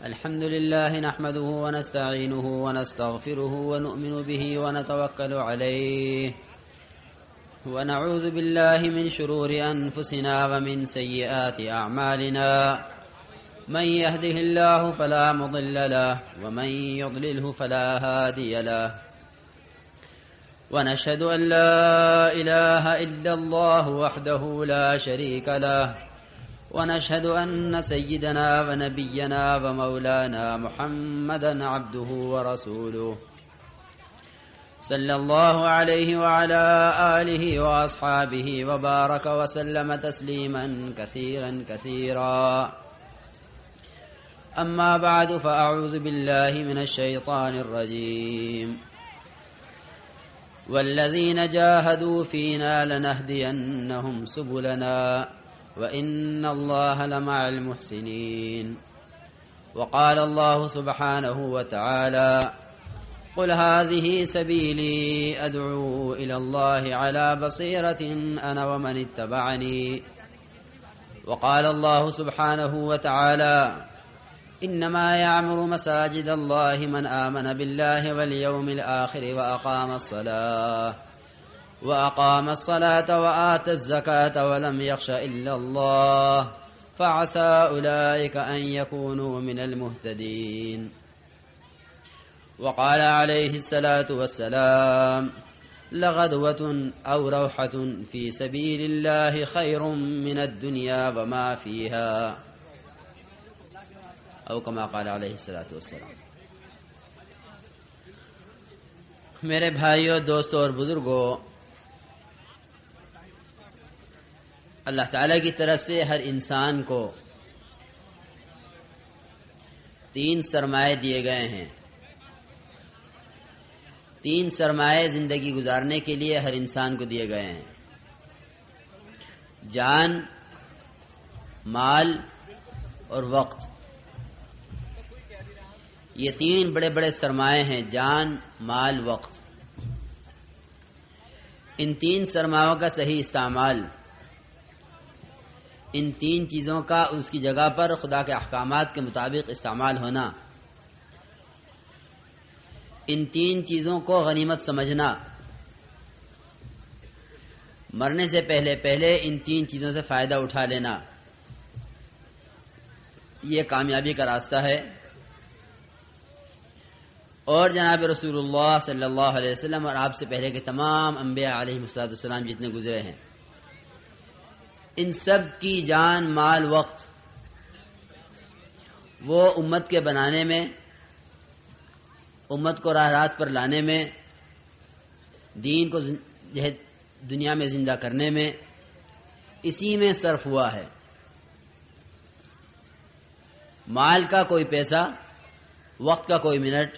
الحمد لله نحمده ونستعينه ونستغفره ونؤمن به ونتوكل عليه ونعوذ بالله من شرور أنفسنا ومن سيئات أعمالنا من يهده الله فلا مضل له ومن يضلله فلا هادي له ونشهد أن لا إله إلا الله وحده لا شريك له ونشهد أن سيدنا ونبينا ومولانا محمدا عبده ورسوله صلى الله عليه وعلى آله وأصحابه وبارك وسلم تسليما كثيرا كثيرا. أما بعد فأعوذ بالله من الشيطان الرجيم. والذين جاهدوا فينا لنهدينهم سبلنا وإن الله لمع المحسنين. وقال الله سبحانه وتعالى: قل هذه سبيلي أدعو إلى الله على بصيرة أنا ومن اتبعني. وقال الله سبحانه وتعالى: إنما يعمر مساجد الله من آمن بالله واليوم الآخر وأقام الصلاة وآتى الزكاة ولم يخش إلا الله فعسى أولئك أن يكونوا من المهتدين. وقال عليه الصلاة والسلام: لغدوة أو روحة في سبيل الله خير من الدنيا وما فيها، او کما قال علیہ الصلوۃ والسلام. میرے بھائیوں، دوستوں اور بزرگوں، اللہ تعالی کی طرف سے ہر انسان کو 3 سرمایے دیے گئے ہیں. 3 سرمایے زندگی گزارنے کے لیے ہر انسان کو دیے گئے ہیں: جان، مال اور وقت. یہ 3 بڑے بڑے سرمایے ہیں: جان، مال، وقت. ان 3 سرمایوں کا صحیح استعمال، ان 3 چیزوں کا اس کی جگہ پر خدا کے احکامات کے مطابق استعمال ہونا، ان 3 چیزوں کو غنیمت سمجھنا، مرنے سے پہلے ان 3 چیزوں سے فائدہ اٹھا لینا، یہ کامیابی کا راستہ ہے. اور جناب رسول اللہ صلی اللہ علیہ وسلم اور آپ سے پہلے کے تمام انبیاء علیہ السلام جتنے گزرے ہیں، ان سب کی جان، مال، وقت وہ امت کے بنانے میں، امت کو راہ راست پر لانے میں، دین کو دنیا میں زندہ کرنے میں، اسی میں صرف ہوا ہے. مال کا کوئی پیسہ، وقت کا کوئی منٹ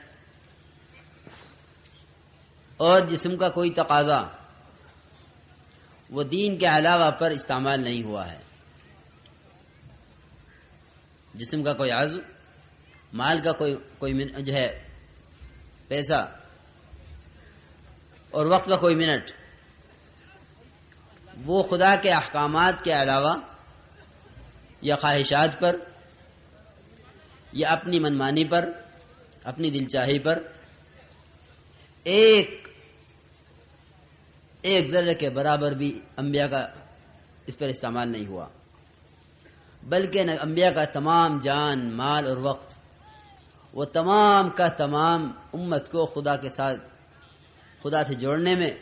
اور جسم کا کوئی تقاضا وہ دین کے علاوہ پر استعمال نہیں ہوا ہے. جسم کا کوئی عضو، مال کا کوئی جو ہے پیسہ اور وقت کا کوئی منٹ، وہ خدا کے احکامات کے علاوہ یا خواہشات پر یا اپنی منمانی پر، اپنی دل چاہی پر ایک ذرے کے برابر بھی انبیاء کا اس پر استعمال نہیں ہوا، بلکہ انبیاء کا تمام جان، مال اور وقت وہ تمام کا تمام امت کو خدا کے ساتھ، خدا سے جوڑنے میں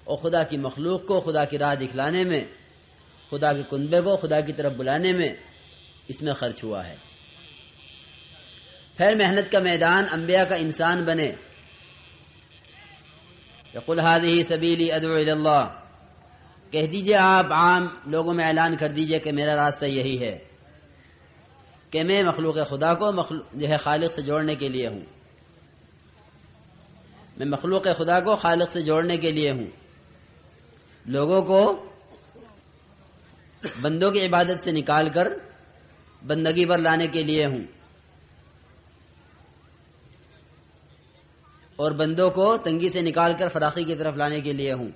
اور خدا کی مخلوق کو خدا کی راہ دکھلانے میں، خدا کے کنبے کو خدا کی طرف بلانے میں اس میں خرچ ہوا ہے. پھر محنت کا میدان انبیاء کا انسان بنے. قل هذه سبیلی ادعو الی اللہ، کہہ دیجئے آپ عام لوگوں میں اعلان کر دیجئے کہ میرا راستہ یہی ہے کہ میں مخلوق خدا کو جو ہے خالق سے جوڑنے کے لیے ہوں. میں مخلوق خدا کو خالق سے جوڑنے کے لیے ہوں، لوگوں کو بندوں کی عبادت سے نکال کر بندگی پر لانے کے لیے ہوں، اور بندوں کو تنگی سے نکال کر فراخی کی طرف لانے کے لیے ہوں.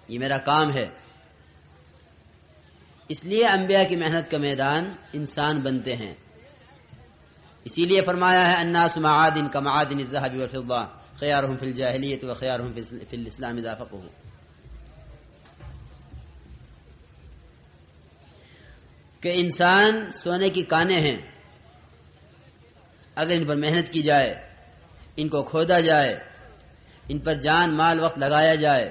یہ میرا کام ہے. اس لیے انبیاء کی محنت کا میدان انسان بنتے ہیں. اسی لیے فرمایا ہے الناس معادن کمعادن الذهب والفضة خيارهم في الجاهلية وخيارهم في الإسلام إذا فقهوا. کہ انسان سونے کی کانیں ہیں، اگر ان پر محنت کی جائے، ان کو کھودا جائے، ان پر جان مال وقت لگایا جائے،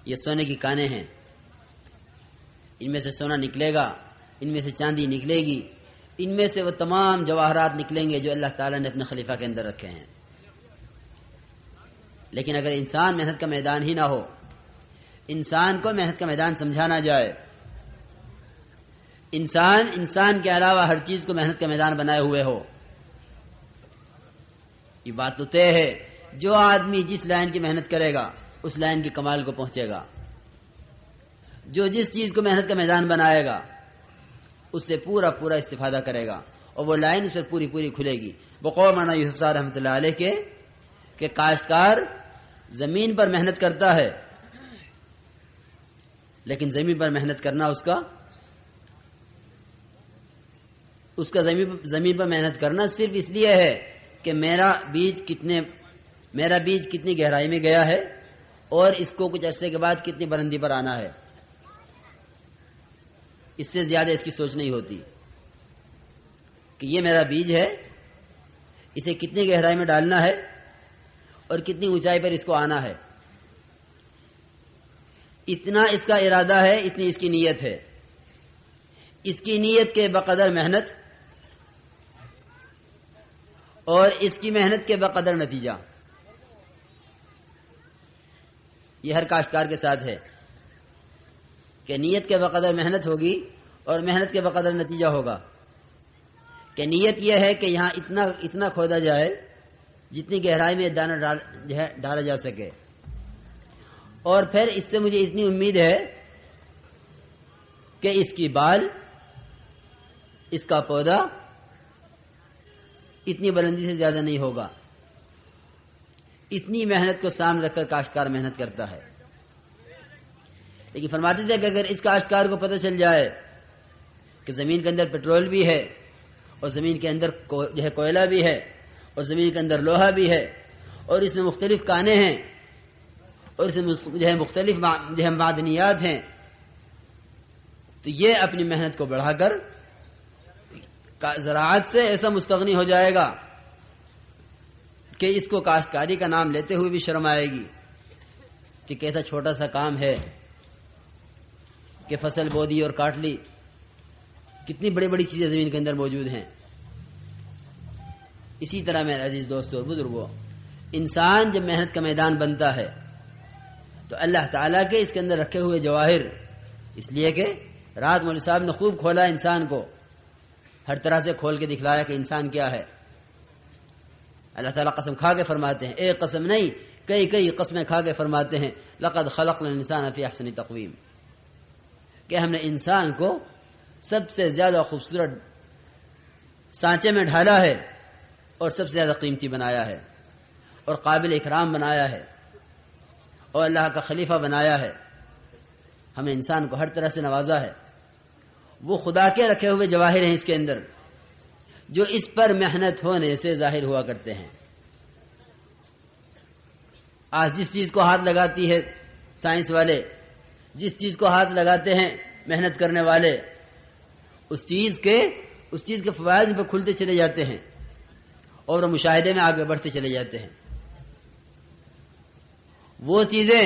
یہ سونے کی کانیں ہیں. ان میں سے سونا نکلے گا، ان میں سے چاندی نکلے گی، ان میں سے وہ تمام جواہرات نکلیں گے جو اللہ تعالیٰ نے اپنے خلیفہ کے اندر رکھے ہیں. لیکن اگر انسان محنت کا میدان ہی نہ ہو، انسان کو محنت کا میدان سمجھا نہ جائے، انسان کے علاوہ ہر چیز کو محنت کا میدان بنائے ہوئے ہو، یہ بات تو طے ہے جو آدمی جس لائن کی محنت کرے گا اس لائن کی کمال کو پہنچے گا. جو جس چیز کو محنت کا میدان بنائے گا اس سے پورا استفادہ کرے گا اور وہ لائن اس پر پوری کھلے گی. بقول مولانا یوسف صاحب رحمۃ اللہ علیہ کہ کاشتکار زمین پر محنت کرتا ہے، لیکن زمین پر محنت کرنا اس کا زمین پر محنت کرنا صرف اس لیے ہے کہ میرا بیج کتنی گہرائی میں گیا ہے اور اس کو کچھ عرصے کے بعد کتنی بلندی پر آنا ہے. اس سے زیادہ اس کی سوچ نہیں ہوتی کہ یہ میرا بیج ہے، اسے کتنی گہرائی میں ڈالنا ہے اور کتنی اونچائی پر اس کو آنا ہے. اتنا اس کا ارادہ ہے، اتنی اس کی نیت ہے. اس کی نیت کے بقدر محنت اور اس کی محنت کے بقدر نتیجہ. یہ ہر کاشتکار کے ساتھ ہے کہ نیت کے بقدر محنت ہوگی اور محنت کے بقدر نتیجہ ہوگا. کہ نیت یہ ہے کہ یہاں اتنا کھودا جائے جتنی گہرائی میں دانہ ڈالا جا سکے، اور پھر اس سے مجھے اتنی امید ہے کہ اس کی بال، اس کا پودا اتنی بلندی سے زیادہ نہیں ہوگا. اتنی محنت کو سامنے رکھ کر کاشتکار محنت کرتا ہے. لیکن فرماتے تھے کہ اگر اس کاشتکار کو پتہ چل جائے کہ زمین کے اندر پٹرول بھی ہے اور زمین کے اندر کوئلہ بھی ہے اور زمین کے اندر لوہا بھی ہے اور اس میں مختلف کانیں ہیں اور اس میں مختلف معدنیات ہیں، تو یہ اپنی محنت کو بڑھا کر زراعت سے ایسا مستغنی ہو جائے گا کہ اس کو کاشتکاری کا نام لیتے ہوئے بھی شرم آئے گی کہ کیسا چھوٹا سا کام ہے کہ فصل بو دی اور کاٹ لی. کتنی بڑی چیزیں زمین کے اندر موجود ہیں. اسی طرح میرے عزیز دوستوں اور بزرگوں، انسان جب محنت کا میدان بنتا ہے تو اللہ تعالیٰ کے اس کے اندر رکھے ہوئے جواہر، اس لیے کہ رات مولوی صاحب نے خوب کھولا انسان کو، ہر طرح سے کھول کے دکھلایا کہ انسان کیا ہے. اللہ تعالیٰ قسم کھا کے فرماتے ہیں، ایک قسم نہیں کئی قسمیں کھا کے فرماتے ہیں لقد خلقنا الانسان فی احسن تقویم، کہ ہم نے انسان کو سب سے زیادہ خوبصورت سانچے میں ڈھالا ہے اور سب سے زیادہ قیمتی بنایا ہے اور قابل اکرام بنایا ہے اور اللہ کا خلیفہ بنایا ہے. ہم نے انسان کو ہر طرح سے نوازا ہے. وہ خدا کے رکھے ہوئے جواہر ہیں اس کے اندر جو اس پر محنت ہونے سے ظاہر ہوا کرتے ہیں. آج جس چیز کو ہاتھ لگاتی ہے سائنس والے، جس چیز کو ہاتھ لگاتے ہیں محنت کرنے والے، اس چیز کے فوائد ان پر کھلتے چلے جاتے ہیں اور وہ مشاہدے میں آگے بڑھتے چلے جاتے ہیں. وہ چیزیں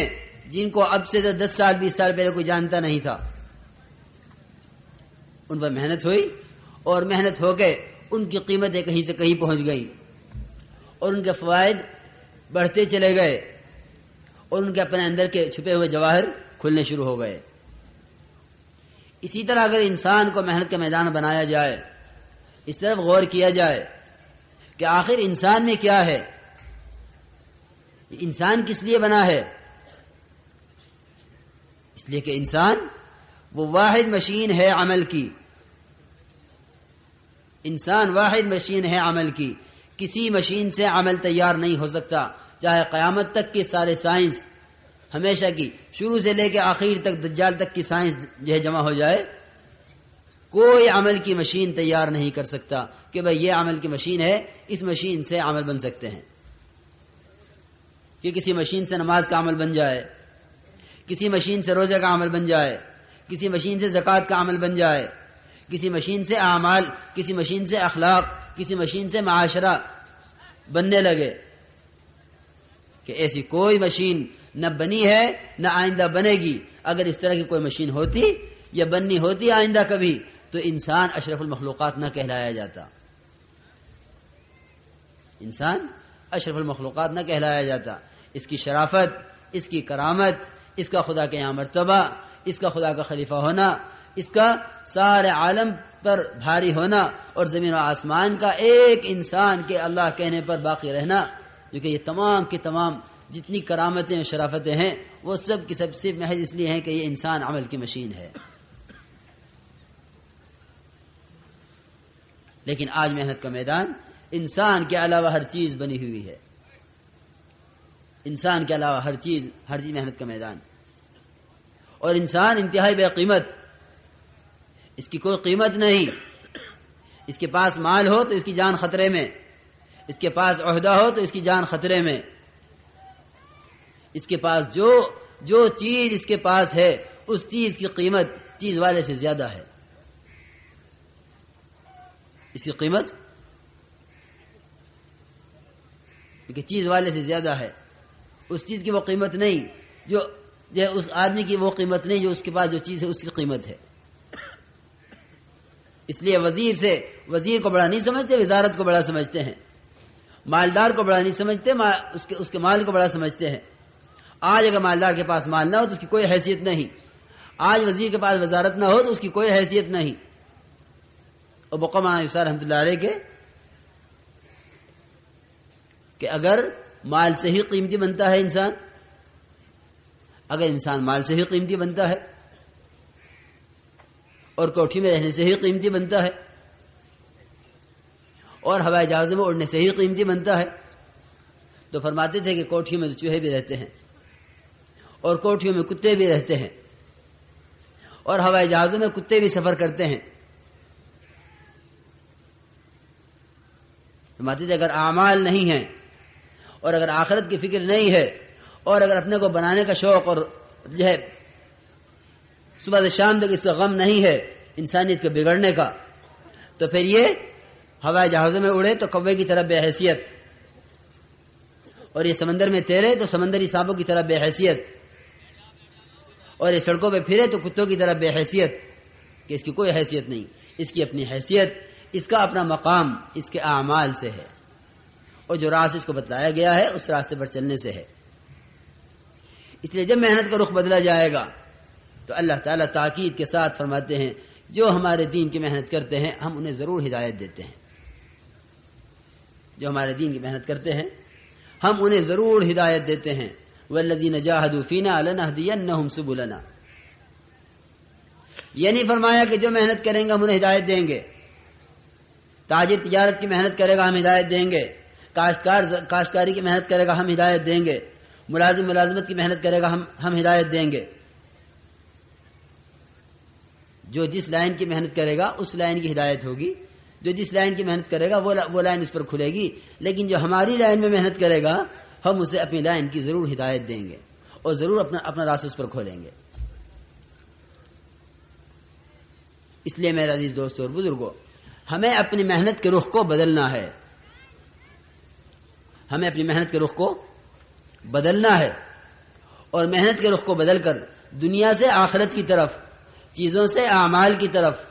جن کو اب سے 10 سال 20 سال پہلے کوئی جانتا نہیں تھا، ان پر محنت ہوئی اور محنت ہو کے ان کی قیمتیں کہیں سے کہیں پہنچ گئی اور ان کے فوائد بڑھتے چلے گئے اور ان کے اپنے اندر کے چھپے ہوئے جواہر کھلنے شروع ہو گئے. اسی طرح اگر انسان کو محنت کا میدان بنایا جائے، اس طرف غور کیا جائے کہ آخر انسان میں کیا ہے، انسان کس لیے بنا ہے. اس لیے کہ انسان وہ واحد مشین ہے عمل کی. انسان واحد مشین ہے عمل کی. کسی مشین سے عمل تیار نہیں ہو سکتا، چاہے قیامت تک کے سارے سائنس ہمیشہ کی، شروع سے لے کے آخر تک دجال تک کی سائنس جو ہے جمع ہو جائے، کوئی عمل کی مشین تیار نہیں کر سکتا کہ بھئی یہ عمل کی مشین ہے، اس مشین سے عمل بن سکتے ہیں، کہ کسی مشین سے نماز کا عمل بن جائے، کسی مشین سے روزے کا عمل بن جائے، کسی مشین سے زکوٰۃ کا عمل بن جائے، کسی مشین سے اعمال، کسی مشین سے اخلاق، کسی مشین سے معاشرہ بننے لگے، کہ ایسی کوئی مشین نہ بنی ہے نہ آئندہ بنے گی۔ اگر اس طرح کی کوئی مشین ہوتی یا بننی ہوتی آئندہ کبھی، تو انسان اشرف المخلوقات نہ کہلایا جاتا، انسان اشرف المخلوقات نہ کہلایا جاتا۔ اس کی شرافت، اس کی کرامت، اس کا خدا کے یہاں مرتبہ، اس کا خدا کا خلیفہ ہونا، اس کا سارے عالم پر بھاری ہونا، اور زمین و آسمان کا ایک انسان کے اللہ کہنے پر باقی رہنا، کیونکہ یہ تمام کی تمام جتنی کرامتیں اور شرافتیں ہیں وہ سب کی سب صرف محض اس لیے ہیں کہ یہ انسان عمل کی مشین ہے۔ لیکن آج محنت کا میدان انسان کے علاوہ ہر چیز بنی ہوئی ہے، انسان کے علاوہ ہر چیز محنت کا میدان، اور انسان انتہائی بے قیمت، اس کی کوئی قیمت نہیں۔ اس کے پاس مال ہو تو اس کی جان خطرے میں، اس کے پاس عہدہ ہو تو اس کی جان خطرے میں، اس کے پاس جو چیز اس کے پاس ہے اس چیز کی قیمت چیز والے سے زیادہ ہے، اس کی قیمت کیونکہ چیز والے سے زیادہ ہے، اس چیز کی وہ قیمت نہیں جو اس آدمی کی وہ قیمت نہیں جو اس کے پاس جو چیز ہے اس کی قیمت ہے۔ اس لیے وزیر کو بڑا نہیں سمجھتے، وزارت کو بڑا سمجھتے ہیں، مالدار کو بڑا نہیں سمجھتے، اس کے مال کو بڑا سمجھتے ہیں۔ آج اگر مالدار کے پاس مال نہ ہو تو اس کی کوئی حیثیت نہیں، آج وزیر کے پاس وزارت نہ ہو تو اس کی کوئی حیثیت نہیں۔ اور مولانا یوسف رحمۃ اللہ علیہ کہ اگر مال سے ہی قیمتی بنتا ہے انسان، اگر انسان مال سے ہی قیمتی بنتا ہے اور کوٹھی میں رہنے سے ہی قیمتی بنتا ہے اور ہوائی جہاز میں اڑنے سے ہی قیمتی بنتا ہے، تو فرماتے تھے کہ کوٹھیوں میں چوہے بھی رہتے ہیں اور کوٹھیوں میں کتے بھی رہتے ہیں اور ہوائی جہازوں میں کتے بھی سفر کرتے ہیں۔ فرماتے تھے اگر اعمال نہیں ہیں اور اگر آخرت کی فکر نہیں ہے اور اگر اپنے کو بنانے کا شوق اور جو ہے صبح سے شام تک اس کا غم نہیں ہے انسانیت کے بگڑنے کا، تو پھر یہ ہوائی جہازوں میں اڑے تو کوے کی طرح بے حیثیت، اور یہ سمندر میں تیرے تو سمندری سانپوں کی طرح بے حیثیت، اور یہ سڑکوں پہ پھرے تو کتوں کی طرح بے حیثیت، کہ اس کی کوئی حیثیت نہیں، اس کی اپنی حیثیت، اس کا اپنا مقام اس کے اعمال سے ہے، اور جو راستہ اس کو بتلایا گیا ہے اس راستے پر چلنے سے ہے۔ اس لیے جب محنت کا رخ بدلا جائے گا تو اللہ تعالیٰ تاکید کے ساتھ فرماتے ہیں جو ہمارے دین کی محنت کرتے ہیں ہم انہیں ضرور ہدایت دیتے ہیں، جو ہمارے دین کی محنت کرتے ہیں ہم انہیں ضرور ہدایت دیتے ہیں۔ والذین جاہدوا فینا لنہدینہم سبلنا، یہ نہیں فرمایا کہ جو محنت کریں گے ہم انہیں ہدایت دیں گے، تاجر تجارت کی محنت کرے گا ہم ہدایت دیں گے، کاشتکاری کی محنت کرے گا ہم ہدایت دیں گے، ملازم ملازمت کی محنت کرے گا ہم ہدایت دیں گے۔ جو جس لائن کی محنت کرے گا اس لائن کی ہدایت ہوگی، جو جس لائن کی محنت کرے گا وہ لائن اس پر کھلے گی، لیکن جو ہماری لائن میں محنت کرے گا ہم اسے اپنی لائن کی ضرور ہدایت دیں گے اور ضرور اپنا راستہ اس پر کھولیں گے۔ اس لیے میرے عزیز دوستو اور بزرگوں، ہمیں اپنی محنت کے رخ کو بدلنا ہے، ہمیں اپنی محنت کے رخ کو بدلنا ہے، اور محنت کے رخ کو بدل کر دنیا سے آخرت کی طرف، چیزوں سے اعمال کی طرف،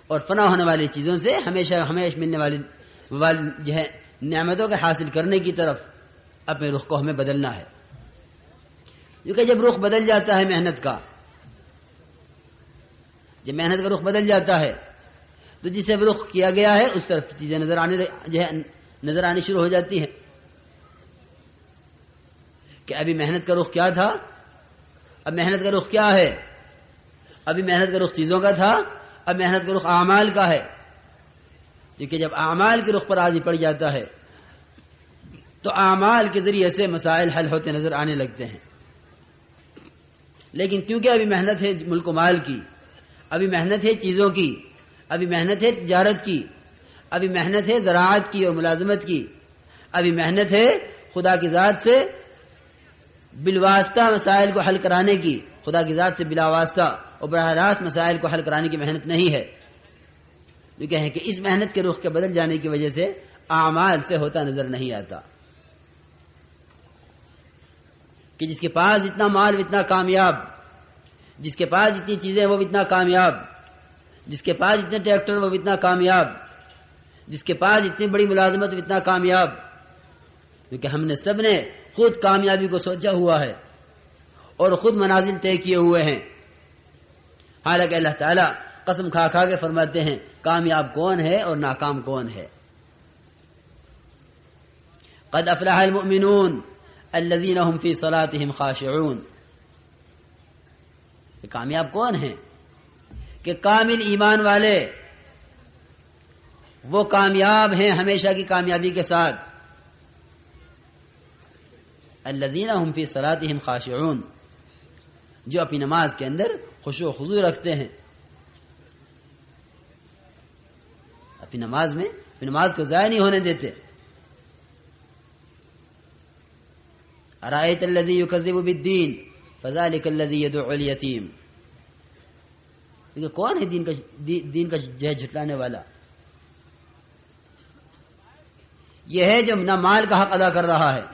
اور فنا ہونے والی چیزوں سے ہمیشہ ملنے والی جو ہے نعمتوں کے حاصل کرنے کی طرف اپنے رخ کو ہمیں بدلنا ہے۔ کیونکہ جب رخ بدل جاتا ہے محنت کا، جب محنت کا رخ بدل جاتا ہے تو جسے رخ کیا گیا ہے اس طرف کی چیزیں نظر آنی شروع ہو جاتی ہیں، کہ ابھی محنت کا رخ کیا تھا، اب محنت کا رخ کیا ہے، ابھی محنت کا رخ چیزوں کا تھا، اب محنت کا رخ اعمال کا ہے۔ کیونکہ جب اعمال کے رخ پر آدمی پڑ جاتا ہے تو اعمال کے ذریعے سے مسائل حل ہوتے نظر آنے لگتے ہیں. لیکن کیونکہ ابھی محنت ہے ملک و مال کی، ابھی محنت ہے چیزوں کی، ابھی محنت ہے تجارت کی، ابھی محنت ہے زراعت کی اور ملازمت کی، ابھی محنت ہے خدا کی ذات سے بالواسطہ مسائل کو حل کرانے کی، خدا کی ذات سے بلا واسطہ اور براہ راست مسائل کو حل کرانے کی محنت نہیں ہے. جو کہیں کہ اس محنت کے رخ کے بدل جانے کی وجہ سے اعمال سے ہوتا نظر نہیں آتا کہ جس کے پاس اتنا مال اتنا کامیاب، جس کے پاس اتنی چیزیں وہ اتنا کامیاب، جس کے پاس اتنے ٹریکٹر وہ اتنا کامیاب، جس کے پاس اتنی بڑی ملازمت وہ اتنا کامیاب. کیونکہ ہم نے سب نے خود کامیابی کو سوچا ہوا ہے اور خود منازل طے کیے ہوئے ہیں. حالانکہ اللہ تعالیٰ قسم کھا کھا کے فرماتے ہیں کامیاب کون ہے اور ناکام کون ہے. قد افلح المؤمنون الذين هم في صلاتهم خاشعون. کامیاب کون ہیں؟ کہ کامل ایمان والے، وہ کامیاب ہیں ہمیشہ کی کامیابی کے ساتھ. الذين هم في صلاتهم خاشعون، جو اپنی نماز کے اندر خشوع و خضوع رکھتے ہیں، اپنی نماز کو ضائع نہیں ہونے دیتے. ارأيت الذي يكذب بالدين فذلك الذي يدعو اليتيم. کون ہے دین کا جو ہے جھٹلانے والا؟ یہ ہے جو نہ مال کا حق ادا کر رہا ہے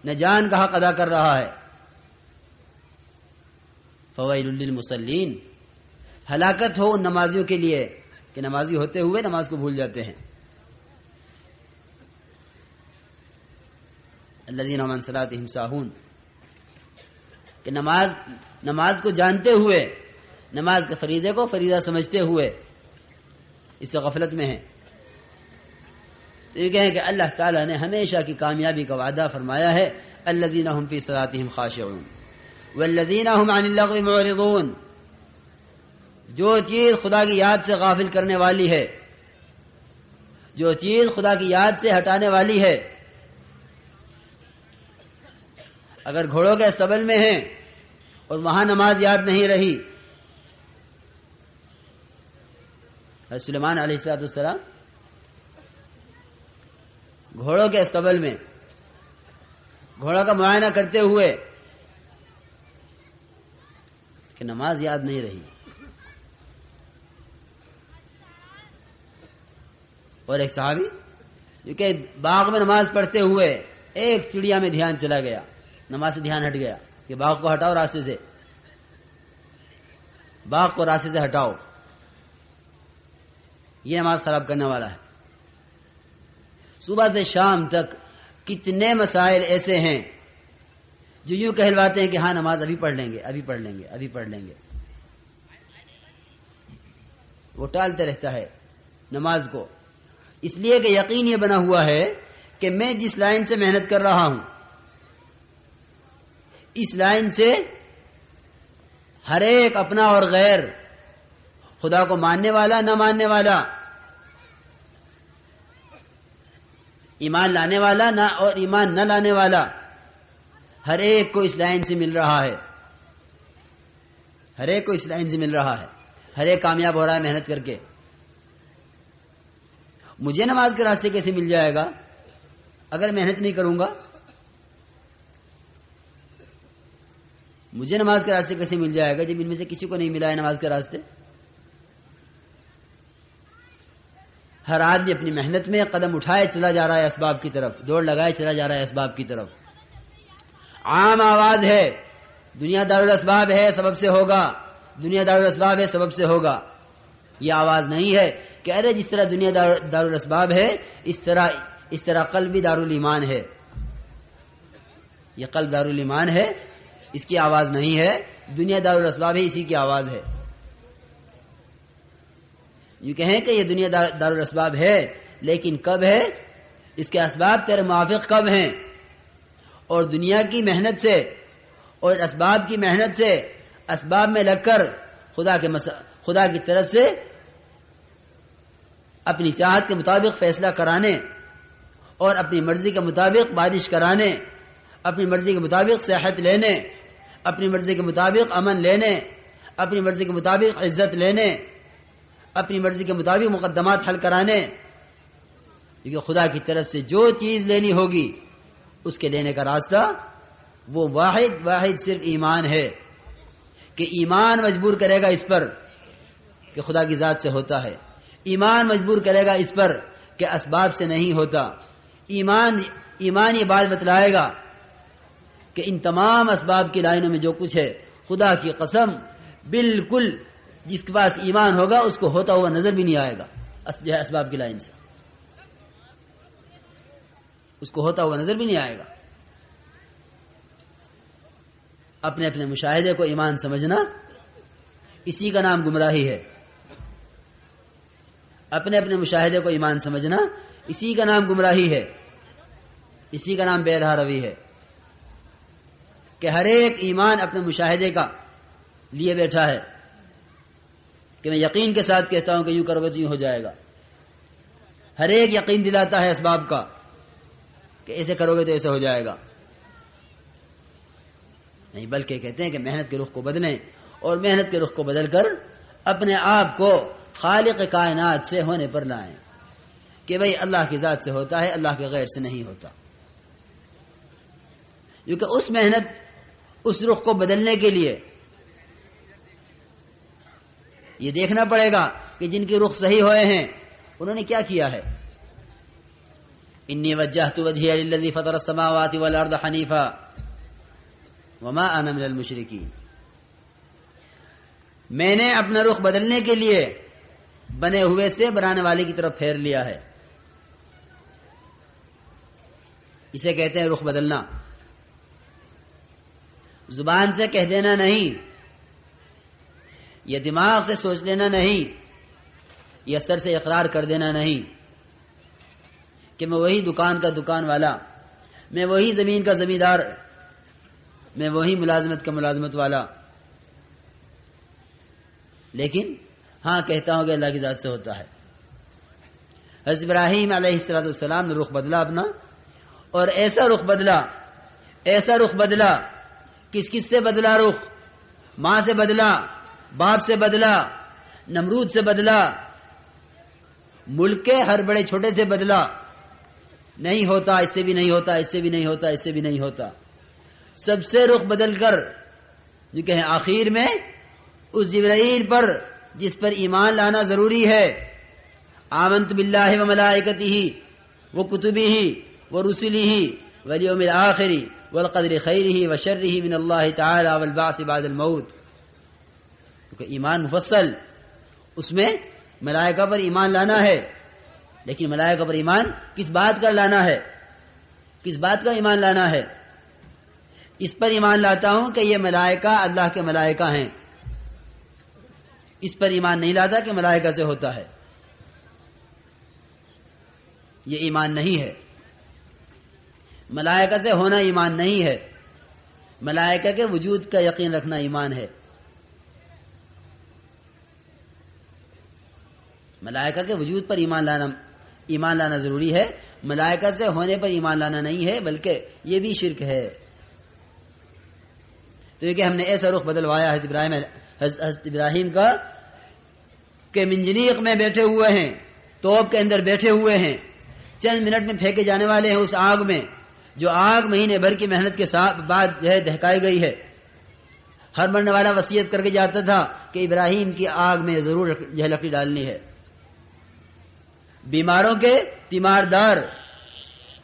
نہ جان کا حق ادا کر رہا ہے. فویل للمصلین، ہلاکت ہو ان نمازیوں کے لیے کہ نمازی ہوتے ہوئے نماز کو بھول جاتے ہیں. الذین هم عن صلاتهم ساہون، کہ نماز کو جانتے ہوئے، نماز کے فریضے کو فریضہ سمجھتے ہوئے اس سے غفلت میں ہیں. تو یہ کہیں کہ اللہ تعالیٰ نے ہمیشہ کی کامیابی کا وعدہ فرمایا ہے الذین هم فی صلاتهم خاشعون والذین هم عن اللغو معرضون. جو چیز خدا کی یاد سے غافل کرنے والی ہے، جو چیز خدا کی یاد سے ہٹانے والی ہے، اگر گھوڑوں کے استبل میں ہیں اور وہاں نماز یاد نہیں رہی. حضرت سلیمان علیہ السلام گھوڑوں کے استبل میں گھوڑا کا معائنہ کرتے ہوئے کہ نماز یاد نہیں رہی. اور ایک صحابی جو کہ باغ میں نماز پڑھتے ہوئے ایک چڑیا میں دھیان چلا گیا، نماز سے دھیان ہٹ گیا کہ باغ کو ہٹاؤ راستے سے، باغ کو راستے سے ہٹاؤ، یہ نماز خراب کرنے والا ہے. صبح سے شام تک کتنے مسائل ایسے ہیں جو یوں کہلواتے ہیں کہ ہاں نماز ابھی پڑھ لیں گے، ابھی پڑھ لیں گے، ابھی پڑھ لیں گے. وہ ٹالتے رہتا ہے نماز کو، اس لیے کہ یقین یہ بنا ہوا ہے کہ میں جس لائن سے محنت کر رہا ہوں اس لائن سے ہر ایک اپنا اور غیر، خدا کو ماننے والا نہ ماننے والا، ایمان لانے والا نہ اور ایمان نہ لانے والا، ہر ایک کو اس لائن سے مل رہا ہے، ہر ایک کو اس لائن سے مل رہا ہے، ہر ایک کامیاب ہو رہا ہے محنت کر کے. مجھے نماز کے راستے کیسے مل جائے گا اگر محنت نہیں کروں گا؟ مجھے نماز کے راستے کیسے مل جائے گا جب ان میں سے کسی کو نہیں ملا ہے نماز کے راستے؟ ہر آدمی اپنی محنت میں قدم اٹھائے چلا جا رہا ہے اسباب کی طرف، دوڑ لگائے چلا جا رہا ہے اسباب کی طرف. عام آواز ہے دنیا دارالاسباب ہے سبب سے ہوگا، دنیا دارالاسباب ہے سبب سے ہوگا. یہ آواز نہیں ہے کہ ارے جس طرح دنیا دارالاسباب ہے اس طرح قلب بھی دارالایمان ہے. یہ قلب دارالایمان ہے، اس کی آواز نہیں ہے. دنیا دارالاسباب ہے، اسی کی آواز ہے. یہ کہیں کہ یہ دنیا دارالاسباب ہے، لیکن کب ہے؟ اس کے اسباب تیرے موافق کب ہیں؟ اور دنیا کی محنت سے اور اسباب کی محنت سے اسباب میں لگ کر خدا کی طرف سے اپنی چاہت کے مطابق فیصلہ کرانے اور اپنی مرضی کے مطابق بارش کرانے، اپنی مرضی کے مطابق صحت لینے، اپنی مرضی کے مطابق امن لینے، اپنی مرضی کے مطابق عزت لینے، اپنی مرضی کے مطابق مقدمات حل کرانے. کیونکہ خدا کی طرف سے جو چیز لینی ہوگی اس کے لینے کا راستہ وہ واحد صرف ایمان ہے، کہ ایمان مجبور کرے گا اس پر کہ خدا کی ذات سے ہوتا ہے، ایمان مجبور کرے گا اس پر کہ اسباب سے نہیں ہوتا، ایمان یہ بات بتلائے گا کہ ان تمام اسباب کی لائنوں میں جو کچھ ہے خدا کی قسم بالکل جس کے پاس ایمان ہوگا اس کو ہوتا ہوا نظر بھی نہیں آئے گا. جو ہے اسباب کی لائن سے اس کو ہوتا ہوا نظر بھی نہیں آئے گا. اپنے اپنے مشاہدے کو ایمان سمجھنا اسی کا نام گمراہی ہے. اپنے اپنے مشاہدے کو ایمان سمجھنا اسی کا نام گمراہی ہے، اسی کا نام بے رہا روی ہے. کہ ہر ایک ایمان اپنے مشاہدے کا لیے بیٹھا ہے کہ میں یقین کے ساتھ کہتا ہوں کہ یوں کرو گے تو یوں ہو جائے گا. ہر ایک یقین دلاتا ہے اسباب کا کہ ایسے کرو گے تو ایسے ہو جائے گا. نہیں، بلکہ کہتے ہیں کہ محنت کے رخ کو بدلیں اور محنت کے رخ کو بدل کر اپنے آپ کو خالق کائنات سے ہونے پر لائیں کہ بھئی اللہ کی ذات سے ہوتا ہے، اللہ کے غیر سے نہیں ہوتا. کیونکہ اس محنت اس رخ کو بدلنے کے لیے یہ دیکھنا پڑے گا کہ جن کی رخ صحیح ہوئے ہیں انہوں نے کیا کیا ہے. انی وجہت وجہی للذی فطر السماوات والارض حنیفا وما انا من المشرکین. میں نے اپنا رخ بدلنے کے لیے بنے ہوئے سے بنانے والے کی طرف پھیر لیا ہے. اسے کہتے ہیں رخ بدلنا. زبان سے کہہ دینا نہیں، یہ دماغ سے سوچ لینا نہیں، یہ سر سے اقرار کر دینا نہیں کہ میں وہی دکان کا دکان والا، میں وہی زمین کا زمیندار، میں وہی ملازمت کا ملازمت والا. لیکن ہاں کہتا ہوں کہ اللہ کی ذات سے ہوتا ہے. حضرت ابراہیم علیہ السلام نے رخ بدلا اپنا، اور ایسا رخ بدلا کس سے بدلا؟ رخ ماں سے بدلا، باپ سے بدلا، نمرود سے بدلا، ملک کے ہر بڑے چھوٹے سے بدلا. نہیں ہوتا، اس سے بھی نہیں ہوتا، اس سے بھی نہیں ہوتا، اس سے بھی نہیں ہوتا. سب سے رخ بدل کر جو کہیں آخر میں اس جبرائیل پر جس پر ایمان لانا ضروری ہے، آمنت باللہ و ملائکتہ و کتبہ و رسلہ والیوم الآخر والقدر خیرہ و شرہ من اللہ تعالی والبعث بعد الموت. کیونکہ ایمان مفصل، اس میں ملائکہ پر ایمان لانا ہے. لیکن ملائکہ پر ایمان کس بات کا لانا ہے؟ کس بات کا ایمان لانا ہے؟ اس پر ایمان لاتا ہوں کہ یہ ملائکہ اللہ کے ملائکہ ہیں. اس پر ایمان نہیں لاتا کہ ملائکہ سے ہوتا ہے. یہ ایمان نہیں ہے. ملائکہ سے ہونا ایمان نہیں ہے. ملائکہ کے وجود کا یقین رکھنا ایمان ہے. ملائکہ کے وجود پر ایمان لانا ضروری ہے. ملائکہ سے ہونے پر ایمان لانا نہیں ہے، بلکہ یہ بھی شرک ہے. تو یہ کہ ہم نے ایسا رخ بدلوایا حضرت ابراہیم کا کہ منجنیق میں بیٹھے ہوئے ہیں، توپ کے اندر بیٹھے ہوئے ہیں، چند منٹ میں پھینکے جانے والے ہیں اس آگ میں، جو آگ مہینے بھر کی محنت کے بعد جو ہے دہکائی گئی ہے. ہر مرنے والا وصیت کر کے جاتا تھا کہ ابراہیم کی آگ میں ضرور جو ہے لکڑی ڈالنی ہے. بیماروں کے تیماردار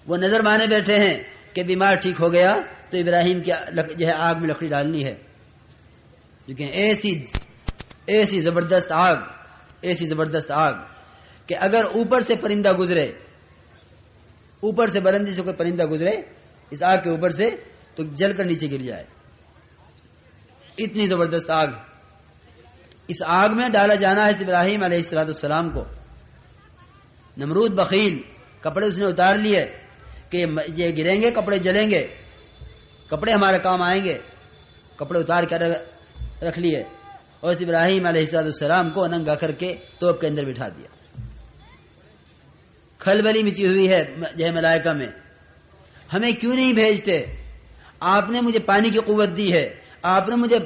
وہ نظر مانے بیٹھے ہیں کہ بیمار ٹھیک ہو گیا تو ابراہیم کی جو ہے آگ میں لکڑی ڈالنی ہے. لیکن ایسی زبردست آگ کہ اگر اوپر سے پرندہ گزرے، اوپر سے بلندی سے کوئی پرندہ گزرے اس آگ کے اوپر سے تو جل کر نیچے گر جائے. اتنی زبردست آگ. اس آگ میں ڈالا جانا ہے ابراہیم علیہ السلام کو. نمرود بخیل، کپڑے اس نے اتار لیے کہ یہ گریں گے، کپڑے جلیں گے، کپڑے ہمارے کام آئیں گے. کپڑے اتار کر رکھ لیے اور ابراہیم علیہ السلام کو ننگا کر کے توپ کے اندر بٹھا دیا. خلبلی مچی ہوئی ہے جو ہے ملائکہ میں، ہمیں کیوں نہیں بھیجتے؟ آپ نے مجھے پانی کی قوت دی ہے، آپ نے مجھے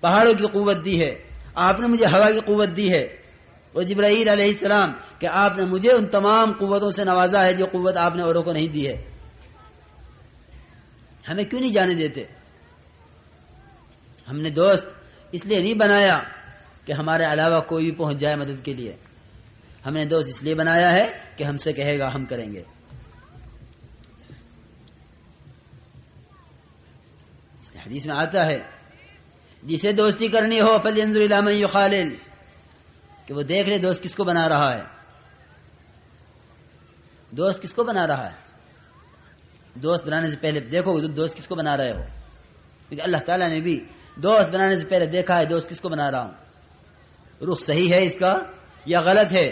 پہاڑوں کی قوت دی ہے، آپ نے مجھے ہوا کی قوت دی ہے، اور جبرائیل علیہ السلام کہ آپ نے مجھے ان تمام قوتوں سے نوازا ہے جو قوت آپ نے اوروں کو نہیں دی ہے، ہمیں کیوں نہیں جانے دیتے؟ ہم نے دوست اس لیے نہیں بنایا کہ ہمارے علاوہ کوئی بھی پہنچ جائے مدد کے لیے، ہم نے دوست اس لیے بنایا ہے کہ ہم سے کہے گا ہم کریں گے۔ حدیث میں آتا ہے جسے دوستی کرنی ہو فلینظر الی من یخالل، کہ وہ دیکھ لے دوست کس کو بنا رہا ہے، دوست کس کو بنا رہا ہے۔ دوست بنانے سے پہلے دیکھو دوست کس کو بنا رہے ہو، کیونکہ اللہ تعالیٰ نے بھی دوست بنانے سے پہلے دیکھا ہے دوست کس کو بنا رہا ہوں، رخ صحیح ہے اس کا یا غلط ہے۔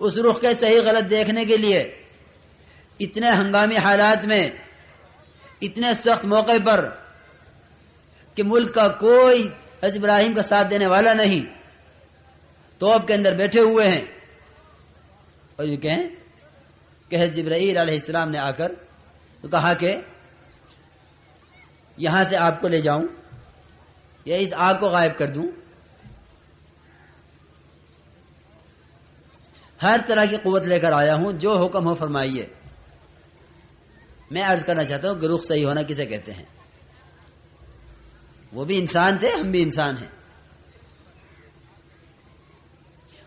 اس رخ کے صحیح غلط دیکھنے کے لیے اتنے ہنگامی حالات میں، اتنے سخت موقع پر کہ ملک کا کوئی حضرت ابراہیم کا ساتھ دینے والا نہیں، توپ کے اندر بیٹھے ہوئے ہیں، اور یہ کہیں کہ حضرت جبرائیل علیہ السلام نے آ کر تو کہا کہ یہاں سے آپ کو لے جاؤں یا اس آگ کو غائب کر دوں، ہر طرح کی قوت لے کر آیا ہوں، جو حکم ہو فرمائیے۔ میں عرض کرنا چاہتا ہوں کہ رخ صحیح ہونا کسے کہتے ہیں؟ وہ بھی انسان تھے، ہم بھی انسان ہیں۔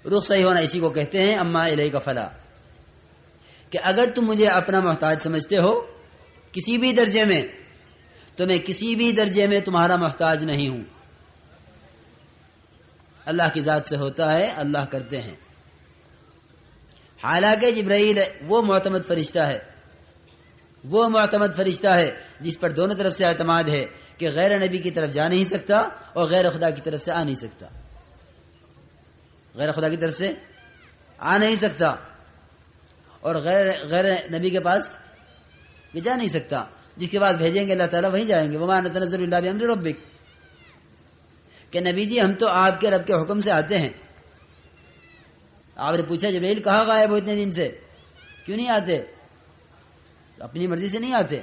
رخ صحیح ہونا اسی کو کہتے ہیں اما الیک فلا، کہ اگر تم مجھے اپنا محتاج سمجھتے ہو کسی بھی درجے میں، تو میں کسی بھی درجے میں تمہارا محتاج نہیں ہوں۔ اللہ کی ذات سے ہوتا ہے، اللہ کرتے ہیں۔ حالانکہ جبرائیل وہ معتمد فرشتہ ہے، وہ معتمد فرشتہ ہے جس پر دونوں طرف سے اعتماد ہے کہ غیر نبی کی طرف جا نہیں سکتا اور غیر خدا کی طرف سے آ نہیں سکتا، غیر خدا کی طرف سے آ نہیں سکتا اور غیر نبی کے پاس بھی جا نہیں سکتا۔ جس کے پاس بھیجیں گے اللہ تعالیٰ وہیں جائیں گے۔ وما نتنزل الا بامر ربک، کہ نبی جی ہم تو آپ کے رب کے حکم سے آتے ہیں۔ آپ نے پوچھا جبرائیل کہاں غائب ہو اتنے دن سے، کیوں نہیں آتے؟ اپنی مرضی سے نہیں آتے،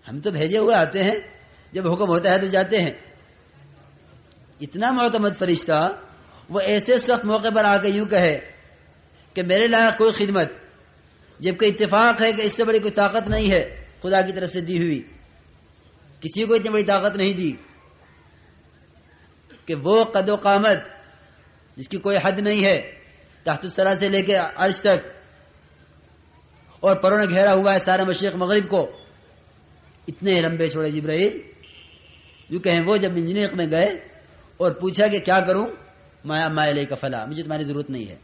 ہم تو بھیجے ہوئے آتے ہیں، جب حکم ہوتا ہے تو جاتے ہیں۔ اتنا معتمد فرشتہ وہ ایسے سخت موقع پر آ کے یوں کہے کہ میرے لائق کوئی خدمت، جبکہ اتفاق ہے کہ اس سے بڑی کوئی طاقت نہیں ہے خدا کی طرف سے دی ہوئی، کسی کو اتنی بڑی طاقت نہیں دی کہ وہ قد و قامت جس کی کوئی حد نہیں ہے، تحت الثری سے لے کے عرش تک، اور پروں نے گھیرا ہوا ہے سارے مشرق مغرب کو، اتنے لمبے چھوڑے جبرائیل یوں کہیں وہ جب انجینئر میں گئے اور پوچھا کہ کیا کروں، ما الیک فلا، مجھے تمہاری ضرورت نہیں ہے۔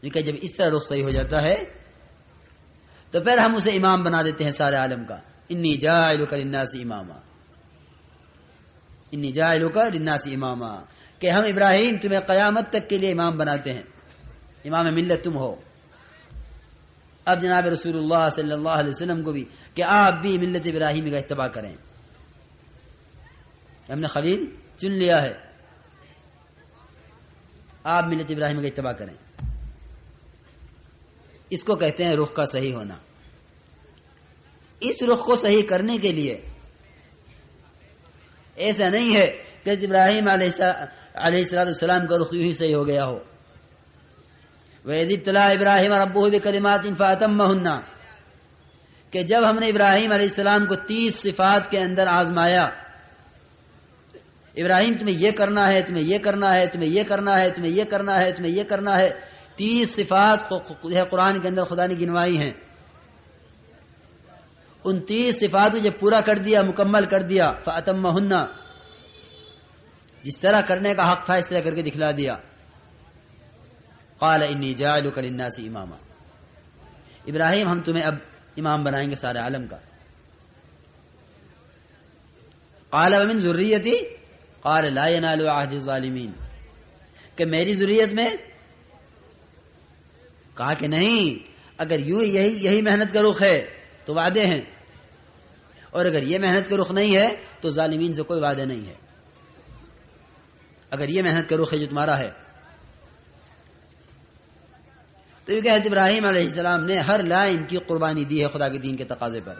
کہ جب اس طرح رخ صحیح ہو جاتا ہے تو پھر ہم اسے امام بنا دیتے ہیں سارے عالم کا۔ انی جاعلک للناس اماما، انی جاعلک للناس اماما، کہ ہم ابراہیم تمہیں قیامت تک کے لیے امام بناتے ہیں، امام ملت تم ہو۔ اب جناب رسول اللہ صلی اللہ علیہ وسلم کو بھی کہ آپ بھی ملت ابراہیمی کا اتباع کریں، ہم نے خلیل چن لیا ہے، آپ ملت ابراہیمی کا اتباع کریں۔ اس کو کہتے ہیں رخ کا صحیح ہونا۔ اس رخ کو صحیح کرنے کے لیے ایسا نہیں ہے کہ ابراہیم علیہ السلام کا رخ یوں ہی صحیح ہو گیا ہو۔ وَإِذِ ابْتَلَىٰ إِبْرَاهِيمَ رَبُّهُ بِكَلِمَاتٍ فَأَتَمَّهُنَّ، کہ جب ہم نے ابراہیم علیہ السلام کو 30 صفات کے اندر آزمایا، ابراہیم تمہیں یہ کرنا ہے، تمہیں یہ کرنا ہے، تمہیں یہ کرنا ہے، تمہیں یہ کرنا ہے، تمہیں یہ کرنا ہے، 30 صفات قرآن کے اندر خدا نے گنوائی ہیں۔ ان 30 صفات کو جب پورا کر دیا، مکمل کر دیا، فَأَتَمَّهُنَّ، جس طرح کرنے کا حق تھا اس طرح کر کے دکھلا دیا۔ قال انی جاعلک للناس اماما، ابراہیم ہم تمہیں اب امام بنائیں گے سارے عالم کا۔ قال ومن ذریتی، قال لا ینال عہد الظالمین، کہ میری ذریت میں، کہا کہ نہیں، اگر یوں یہی محنت کا رخ ہے تو وعدے ہیں، اور اگر یہ محنت کا رخ نہیں ہے تو ظالمین سے کوئی وعدے نہیں ہے۔ اگر یہ محنت کا رخ ہے جو تمہارا ہے تو یہ کہ حضرت ابراہیم علیہ السلام نے ہر لائن کی قربانی دی ہے خدا کے دین کے تقاضے پر.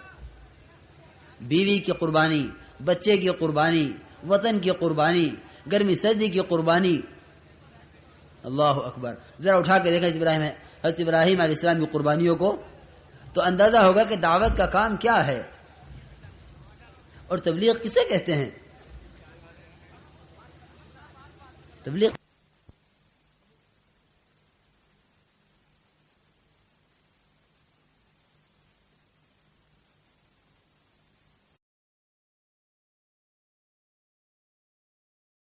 بیوی کی قربانی، بچے کی قربانی، وطن کی قربانی، گرمی سردی کی قربانی. اللہ اکبر. ذرا اٹھا کے دیکھیں حضرت ابراہیم علیہ السلام کی قربانیوں کو تو اندازہ ہوگا کہ دعوت کا کام کیا ہے اور تبلیغ کسے کہتے ہیں. تبلیغ